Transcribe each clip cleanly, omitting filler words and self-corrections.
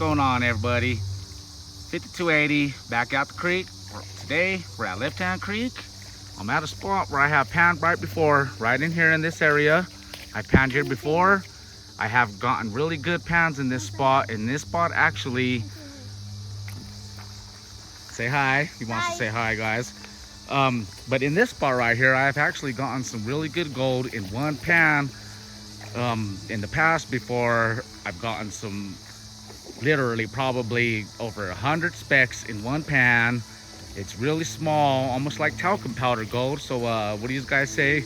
going on, everybody? 5280 back out the creek. Today we're at Lefthand Creek. I'm at a spot where I have panned right before, right in here in this area. I panned here before. I have gotten really good pans in this spot. In this spot, actually, say hi. He wants to say hi, guys. But in this spot right here, I've actually gotten some really good gold in one pan. In the past, before, I've gotten some, literally probably over 100 specks in one pan. It's really small, almost like talcum powder gold. So what do you guys say?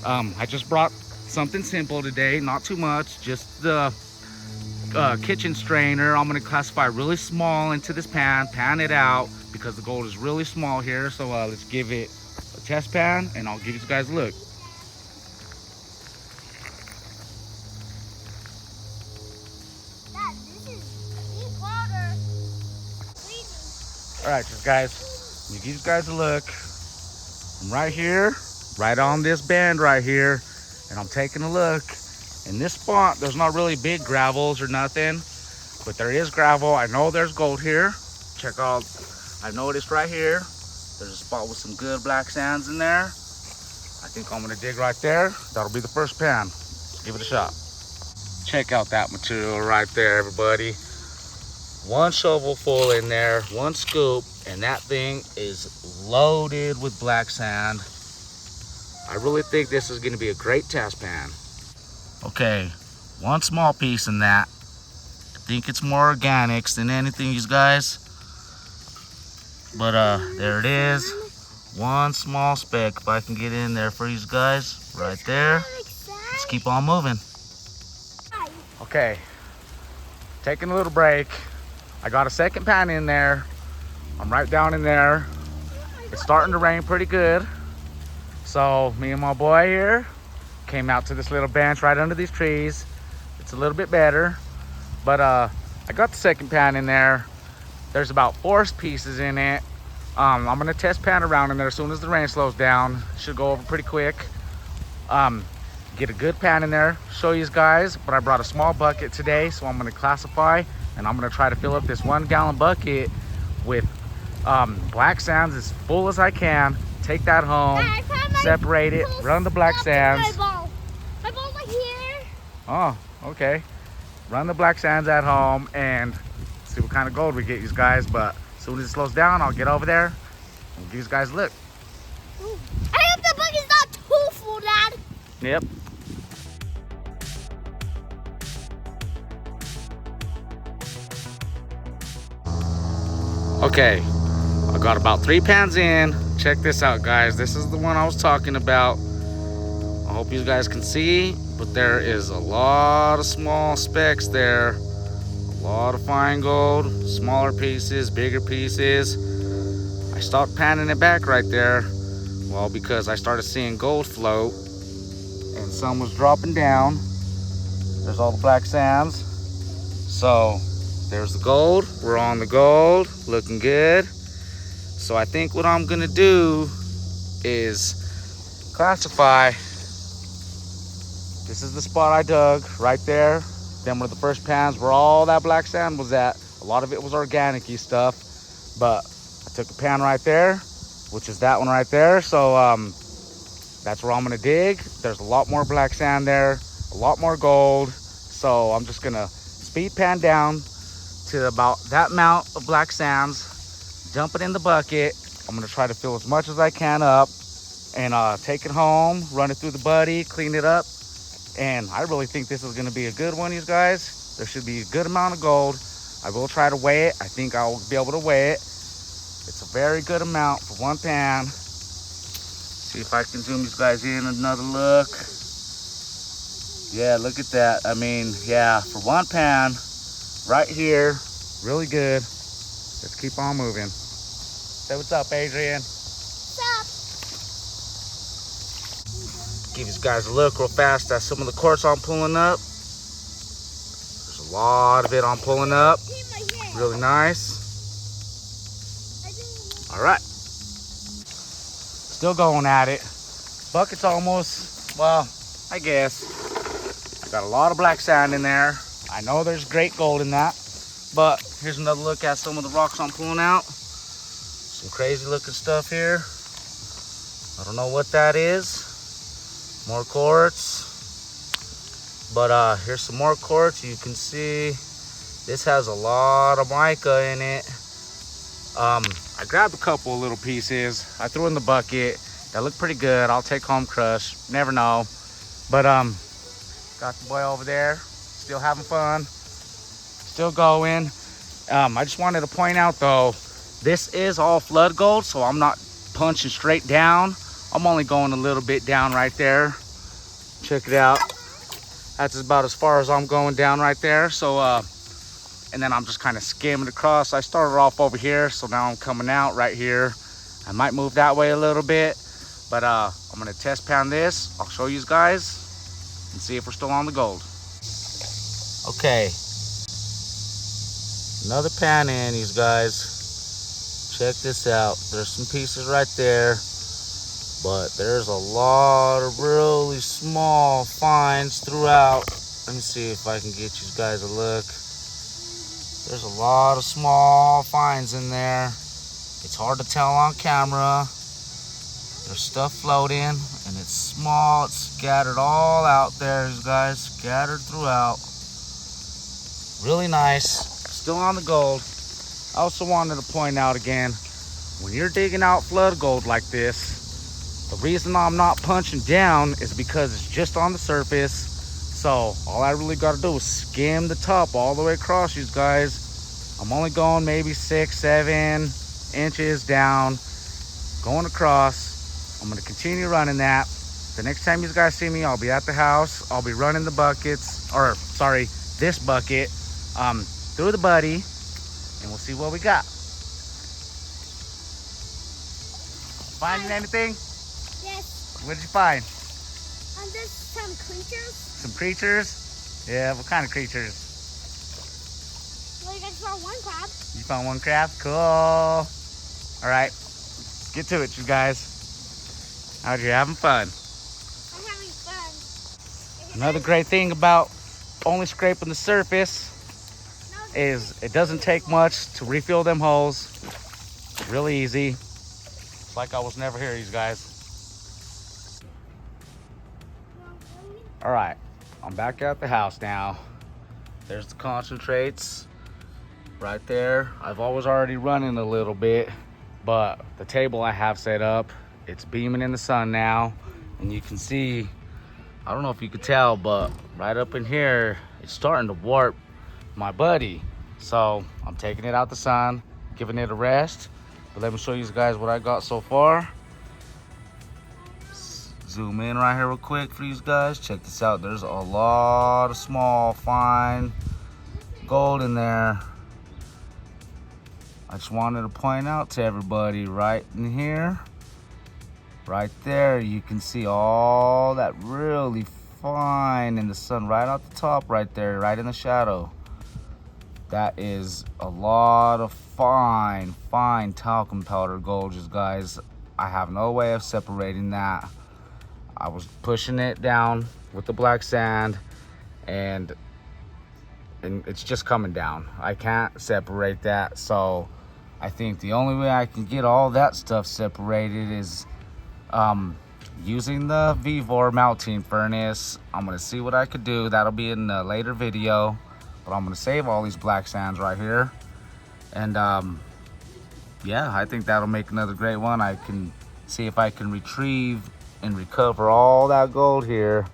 I just brought something simple today, not too much, just the kitchen strainer. I'm gonna classify really small into this pan it out, because the gold is really small here. So let's give it a test pan and I'll give you guys a look. All right, just guys, let me give you guys a look. I'm right here, right on this bend right here, and I'm taking a look. In this spot, there's not really big gravels or nothing, but there is gravel. I know there's gold here. Check out, I noticed right here, there's a spot with some good black sands in there. I think I'm gonna dig right there. That'll be the first pan. Let's give it a shot. Check out that material right there, everybody. One shovel full in there, one scoop, and that thing is loaded with black sand. I really think this is going to be a great test pan. Okay, one small piece in that. I think it's more organics than anything, you guys. But there it is. One small speck. If I can get in there for you guys, right there. Let's keep on moving. Okay, taking a little break. I got a second pan in there. I'm right down in there. It's starting to rain pretty good. So me and my boy here came out to this little bench right under these trees. It's a little bit better. But I got the second pan in there. There's about 4 pieces in it. I'm gonna test pan around in there as soon as the rain slows down. Should go over pretty quick. Get a good pan in there, show you guys. But I brought a small bucket today, so I'm gonna classify. And I'm gonna try to fill up this 1 gallon bucket with black sands as full as I can. Take that home, separate it, run the black sands. My ball's right here. Oh, okay. Run the black sands at home and see what kind of gold we get, you guys. But as soon as it slows down, I'll get over there and give you guys a look. I hope the bucket's not too full, Dad. Yep. Okay, I got about 3 pans in. Check this out, guys. This is the one I was talking about. I hope you guys can see, but there is a lot of small specks there. A lot of fine gold, smaller pieces, bigger pieces. I stopped panning it back right there. Well, because I started seeing gold float and some was dropping down. There's all the black sands. So there's the gold. We're on the gold, looking good. So I think what I'm gonna do is classify. This is the spot I dug right there. Them were the first pans where all that black sand was at. A lot of it was organic-y stuff, but I took a pan right there, which is that one right there. So that's where I'm gonna dig. There's a lot more black sand there, a lot more gold. So I'm just gonna speed pan down to about that amount of black sands, dump it in the bucket. I'm gonna try to fill as much as I can up and take it home, run it through the buddy, clean it up. And I really think this is gonna be a good one, you guys. There should be a good amount of gold. I will try to weigh it. I think I'll be able to weigh it. It's a very good amount for one pan. See if I can zoom you guys in another look. Yeah, look at that. I mean, yeah, for one pan, right here, really good. Let's keep on moving. Say what's up, Adrian. What's up? Give you guys a look real fast at some of the quartz I'm pulling up. There's a lot of it I'm pulling up. Really nice. All right. Still going at it. Bucket's almost, well, I guess. I got a lot of black sand in there. I know there's great gold in that. But here's another look at some of the rocks I'm pulling out. Some crazy looking stuff here. I don't know what that is. More quartz. But here's some more quartz. You can see this has a lot of mica in it. I grabbed a couple of little pieces. I threw in the bucket. That looked pretty good. I'll take home crush. Never know. But got the boy over there, still having fun, still going. I just wanted to point out though, this is all flood gold, so I'm not punching straight down. I'm only going a little bit down right there. Check it out. That's about as far as I'm going down right there. So and then I'm just kind of skimming across. I started off over here, so now I'm coming out right here. I might move that way a little bit, but I'm gonna test pound this. I'll show you guys and see if we're still on the gold. Okay, another pan in, you guys. Check this out. There's some pieces right there, but there's a lot of really small finds throughout. Let me see if I can get you guys a look. There's a lot of small finds in there. It's hard to tell on camera. There's stuff floating, and it's small. It's scattered all out there, you guys. Scattered throughout. Really nice. Still on the gold. I also wanted to point out again, when you're digging out flood gold like this, the reason I'm not punching down is because it's just on the surface. So all I really got to do is skim the top all the way across, you guys. I'm only going maybe 6, 7 inches down, going across. I'm gonna continue running that. The next time you guys see me, I'll be at the house. I'll be running the buckets, or sorry, this bucket through the buddy, and we'll see what we got. Finding anything? Yes. What did you find? There's some creatures. Some creatures? Yeah, what kind of creatures? Well, I just found one crab. You found one crab? Cool. All right, let's get to it, you guys. Out here having fun. I'm having fun. Another great thing about only scraping the surface is it doesn't take much to refill them holes. Really easy. It's like I was never here, you guys. All right, I'm back at the house now. There's the concentrates right there. I've always already running a little bit, but the table I have set up, it's beaming in the sun now, and you can see, I don't know if you could tell, but right up in here, it's starting to warp my buddy. So I'm taking it out the sun, giving it a rest. But let me show you guys what I got so far. Zoom in right here real quick for you guys. Check this out. There's a lot of small, fine gold in there. I just wanted to point out to everybody right in here. Right there, you can see all that really fine in the sun right out the top right there, right in the shadow. That is a lot of fine talcum powder gold, you guys. I have no way of separating that. I was pushing it down with the black sand, and it's just coming down. I can't separate that, so I think the only way I can get all that stuff separated is using the Vevor melting furnace. I'm gonna see what I could do. That'll be in a later video, but I'm gonna save all these black sands right here, and yeah, I think that'll make another great one. I can see if I can retrieve and recover all that gold here.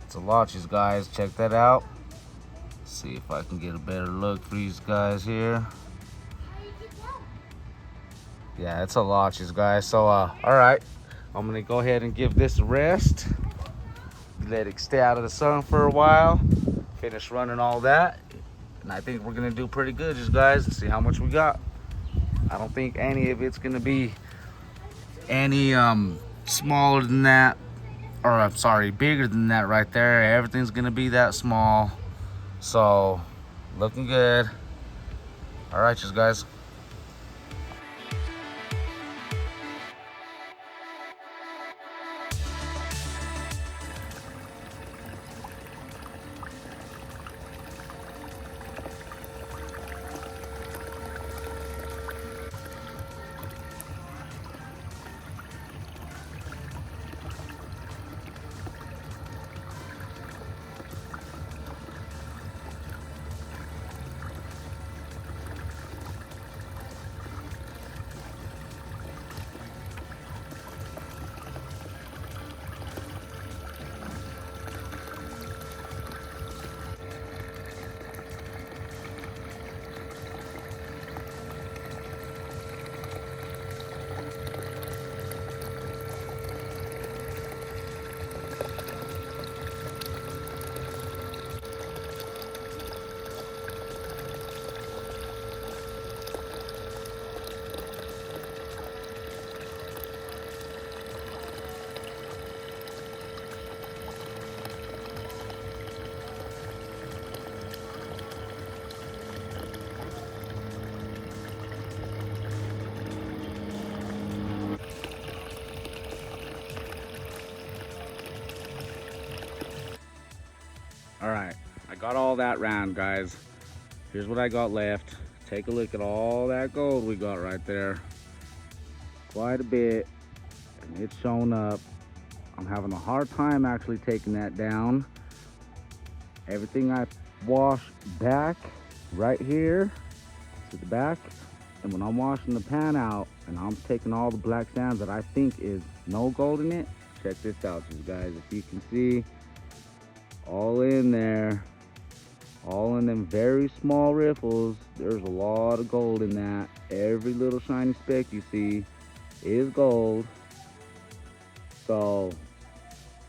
It's a lot, you guys. Check that out. See if I can get a better look for you guys here. Yeah, it's a lot, you guys. So all right, I'm gonna go ahead and give this a rest, let it stay out of the sun for a while, finish running all that, and I think we're gonna do pretty good, you guys, and see how much we got. I don't think any of it's gonna be any smaller than that, or I'm sorry, bigger than that right there. Everything's gonna be that small. So looking good. All right, you guys. I got all that round, guys. Here's what I got left. Take a look at all that gold we got right there. Quite a bit, and it's showing up. I'm having a hard time actually taking that down. Everything I wash back right here to the back, and when I'm washing the pan out and I'm taking all the black sand that I think is no gold in it, check this out, you guys. If you can see, all in there, all in them very small riffles, there's a lot of gold in that. Every little shiny speck you see is gold. So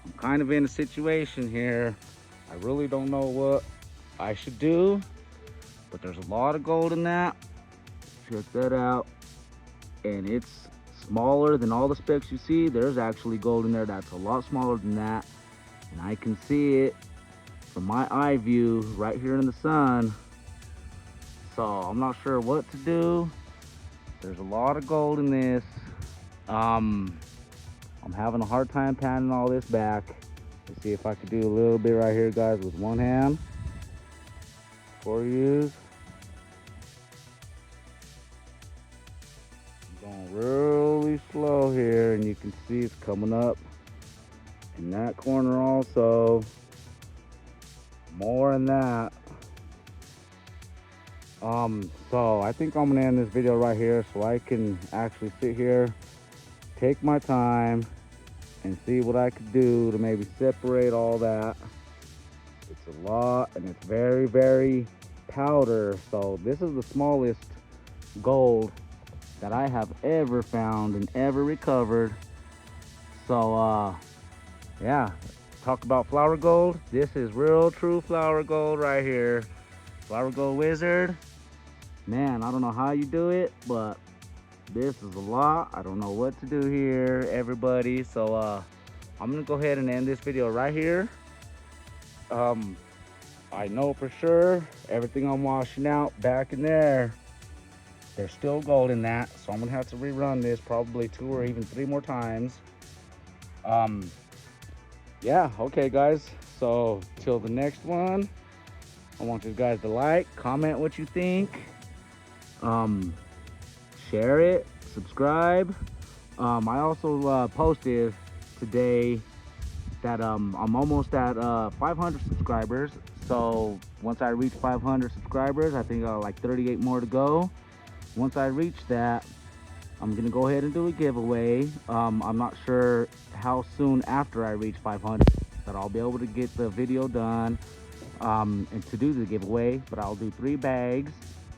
I'm kind of in a situation here. I really don't know what I should do, but there's a lot of gold in that. Check that out. And it's smaller than all the specks you see. There's actually gold in there that's a lot smaller than that, and I can see it from my eye view right here in the sun. So I'm not sure what to do. There's a lot of gold in this. I'm having a hard time panning all this back. Let's see if I could do a little bit right here, guys, with one hand for you. I'm going really slow here, and you can see it's coming up in that corner also. More than that. So I think I'm gonna end this video right here so I can actually sit here, take my time, and see what I could do to maybe separate all that. It's a lot, and it's very, very powder. So this is the smallest gold that I have ever found and ever recovered. So yeah, talk about flower gold. This is real true flower gold right here. Flower gold wizard. Man, I don't know how you do it, but this is a lot. I don't know what to do here, everybody. So I'm gonna go ahead and end this video right here. I know for sure everything I'm washing out back in there, there's still gold in that. So I'm gonna have to rerun this probably 2 or even 3 more times. Yeah, okay guys, so till the next one, I want you guys to like, comment what you think, share it, subscribe. I also posted today that I'm almost at 500 subscribers. So once I reach 500 subscribers, I think I got like 38 more to go. Once I reach that, I'm gonna go ahead and do a giveaway. I'm not sure how soon after I reach 500 that I'll be able to get the video done and to do the giveaway, but I'll do 3 bags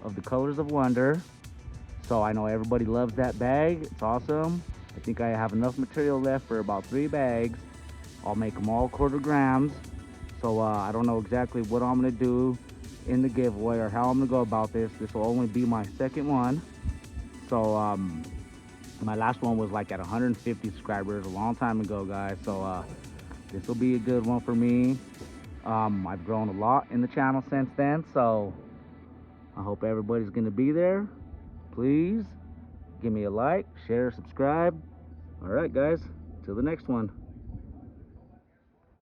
of the Colors of Wonder. So I know everybody loves that bag. It's awesome. I think I have enough material left for about 3 bags. I'll make them all 1/4 grams. So I don't know exactly what I'm gonna do in the giveaway or how I'm gonna go about this. This will only be my second one. So my last one was like at 150 subscribers a long time ago, guys. So this will be a good one for me. I've grown a lot in the channel since then, so I hope everybody's gonna be there. Please give me a like, share, subscribe. All right, guys, till the next one.